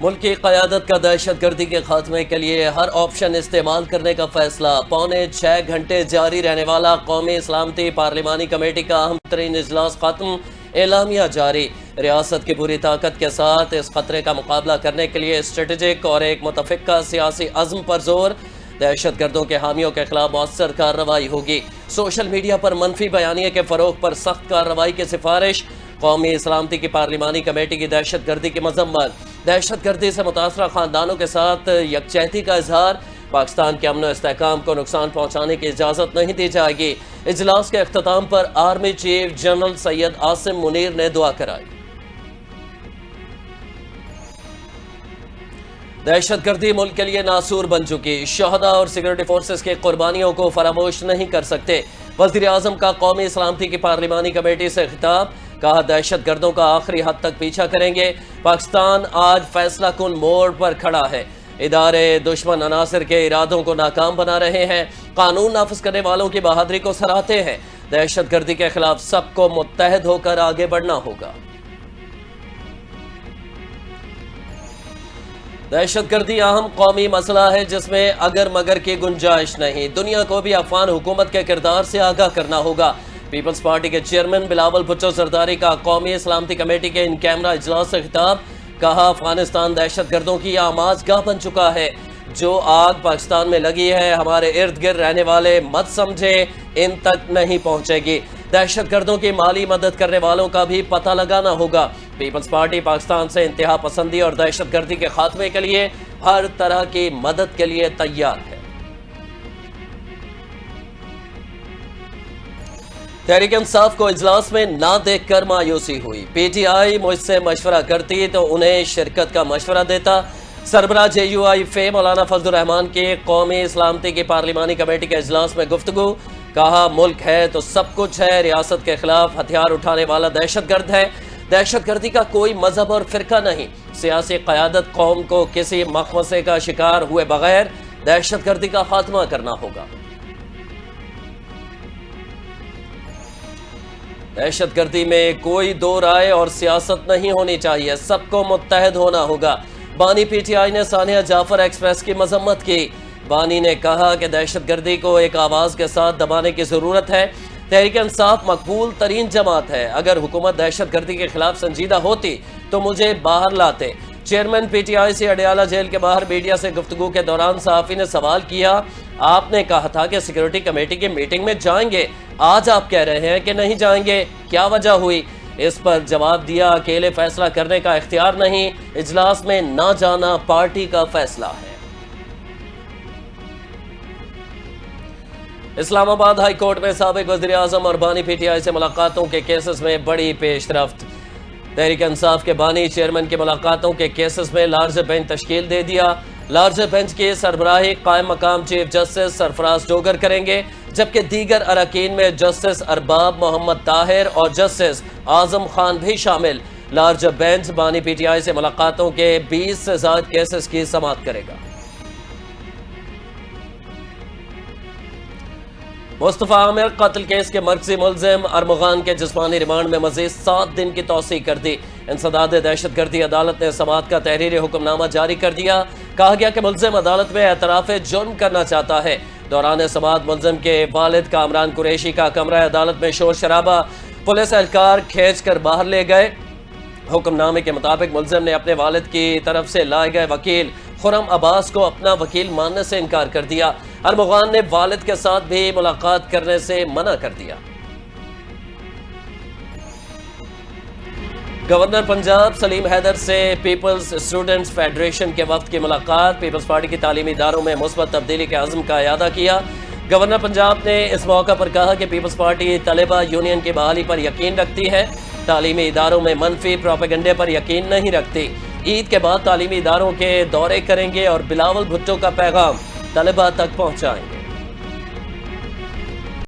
ملک کی قیادت کا دہشت گردی کے خاتمے کے لیے ہر آپشن استعمال کرنے کا فیصلہ 6.25 گھنٹے جاری رہنے والا قومی سلامتی پارلیمانی کمیٹی کا اہم ترین اجلاس ختم، اعلامیہ جاری۔ ریاست کی پوری طاقت کے ساتھ اس خطرے کا مقابلہ کرنے کے لیے اسٹریٹجک اور ایک متفقہ سیاسی عزم پر زور۔ دہشت گردوں کے حامیوں کے خلاف مؤثر کارروائی ہوگی۔ سوشل میڈیا پر منفی بیانیے کے فروغ پر سخت کارروائی کی سفارش۔ قومی سلامتی کی پارلیمانی کمیٹی کی دہشت گردی کی مذمت۔ دہشت گردی سے متاثرہ خاندانوں کے ساتھ یکجہتی کا اظہار۔ پاکستان کے امن و استحکام کو نقصان پہنچانے کی اجازت نہیں دی جائے گی۔ اجلاس کے اختتام پر army chief general Syed Asim Munir نے دعا کرائی۔ دہشت گردی ملک کے لیے ناسور بن چکی۔ شہداء اور سیکورٹی فورسز کی قربانیوں کو فراموش نہیں کر سکتے۔ وزیر اعظم کا قومی سلامتی کی پارلیمانی کمیٹی سے خطاب، کہا دہشت گردوں کا آخری حد تک پیچھا کریں گے۔ پاکستان آج فیصلہ کن موڑ پر کھڑا ہے۔ ادارے دشمن عناصر کے ارادوں کو ناکام بنا رہے ہیں، قانون نافذ کرنے والوں کی بہادری کو سراہتے ہیں۔ دہشت گردی کے خلاف سب کو متحد ہو کر آگے بڑھنا ہوگا۔ دہشت گردی اہم قومی مسئلہ ہے جس میں اگر مگر کی گنجائش نہیں۔ دنیا کو بھی افغان حکومت کے کردار سے آگاہ کرنا ہوگا۔ پیپلز پارٹی کے چیئرمین بلاول بھٹو زرداری کا قومی سلامتی کمیٹی کے ان کیمرہ اجلاس سے خطاب، کہا افغانستان دہشت گردوں کی آماج گاہ بن چکا ہے۔ جو آگ پاکستان میں لگی ہے ہمارے ارد گرد رہنے والے مت سمجھے ان تک نہیں پہنچے گی۔ دہشت گردوں کی مالی مدد کرنے والوں کا بھی پتہ لگانا ہوگا۔ پیپلز پارٹی پاکستان سے انتہا پسندی اور دہشت گردی کے خاتمے کے لیے ہر طرح کی مدد کے لیے تیار ہے۔ تحریک انصاف کو اجلاس میں نہ دیکھ کر مایوسی ہوئی۔ پی ٹی آئی مجھ سے مشورہ کرتی تو انہیں شرکت کا مشورہ دیتا۔ سربراہ جے یو آئی فے مولانا فضل الرحمان کی قومی سلامتی کی پارلیمانی کمیٹی کے اجلاس میں گفتگو، کہا ملک ہے تو سب کچھ ہے، ریاست کے خلاف ہتھیار اٹھانے والا دہشت گرد ہے۔ دہشت گردی کا کوئی مذہب اور فرقہ نہیں۔ سیاسی قیادت قوم کو کسی مخمصے کا شکار ہوئے بغیر دہشت گردی کا خاتمہ کرنا ہوگا۔ دہشت گردی میں کوئی دو رائے اور سیاست نہیں ہونی چاہیے، سب کو متحد ہونا ہوگا۔ بانی پی ٹی آئی نے ثانیہ جعفر ایکسپریس کی مذمت کی۔ بانی نے کہا کہ دہشت گردی کو ایک آواز کے ساتھ دبانے کی ضرورت ہے۔ تحریک انصاف مقبول ترین جماعت ہے، اگر حکومت دہشت گردی کے خلاف سنجیدہ ہوتی تو مجھے باہر لاتے۔ چیئرمین پی ٹی آئی سے اڈیالہ جیل کے باہر میڈیا سے گفتگو کے دوران صحافی نے سوال کیا، آپ نے کہا تھا کہ سیکورٹی کمیٹی کی میٹنگ میں جائیں گے، آج آپ کہہ رہے ہیں کہ نہیں جائیں گے، کیا وجہ ہوئی؟ اس پر جواب دیا، اکیلے فیصلہ کرنے کا اختیار نہیں، اجلاس میں نہ جانا پارٹی کا فیصلہ ہے۔ اسلام آباد ہائی کورٹ میں سابق وزیر اعظم اور بانی پی ٹی آئی سے ملاقاتوں کے کیسز میں بڑی پیش رفت۔ تحریک انصاف کے بانی چیئرمین کی ملاقاتوں کے کیسز میں لارج بینچ تشکیل دے دیا۔ لارج بینچ کی سربراہی قائم مقام چیف جسٹس سرفراز ڈوگر کریں گے، جبکہ دیگر اراکین میں جسٹس ارباب محمد طاہر اور جسٹس اعظم خان بھی شامل۔ لارج بینچ بانی پی ٹی آئی سے ملاقاتوں کے 20 سے زائد کیسز کی سماعت کرے گا۔ مصطفیٰ عامر قتل کیس کے مرکزی ملزم ارمغان کے جسمانی ریمانڈ میں مزید 7 دن کی توسیع کر دی۔ انسداد دہشت گردی عدالت نے سماعت کا تحریری حکم نامہ جاری کر دیا۔ کہا گیا کہ ملزم عدالت میں اعتراف جرم کرنا چاہتا ہے۔ دوران سماعت ملزم کے والد کامران قریشی کا کمرہ عدالت میں شور شرابہ، پولیس اہلکار کھینچ کر باہر لے گئے۔ حکم نامے کے مطابق ملزم نے اپنے والد کی طرف سے لائے گئے وکیل خرم عباس کو اپنا وکیل ماننے سے انکار کر دیا۔ ارمغان نے والد کے ساتھ بھی ملاقات کرنے سے منع کر دیا۔ گورنر پنجاب سلیم حیدر سے پیپلز اسٹوڈنٹس فیڈریشن کے وفد کی ملاقات، پیپلز پارٹی کی تعلیمی اداروں میں مثبت تبدیلی کے عزم کا اعادہ کیا۔ گورنر پنجاب نے اس موقع پر کہا کہ پیپلز پارٹی طلبہ یونین کی بحالی پر یقین رکھتی ہے، تعلیمی اداروں میں منفی پروپیگنڈے پر یقین نہیں رکھتی۔ عید کے بعد تعلیمی اداروں کے دورے کریں گے اور بلاول بھٹو کا پیغام طلبہ تک پہنچائیں گے۔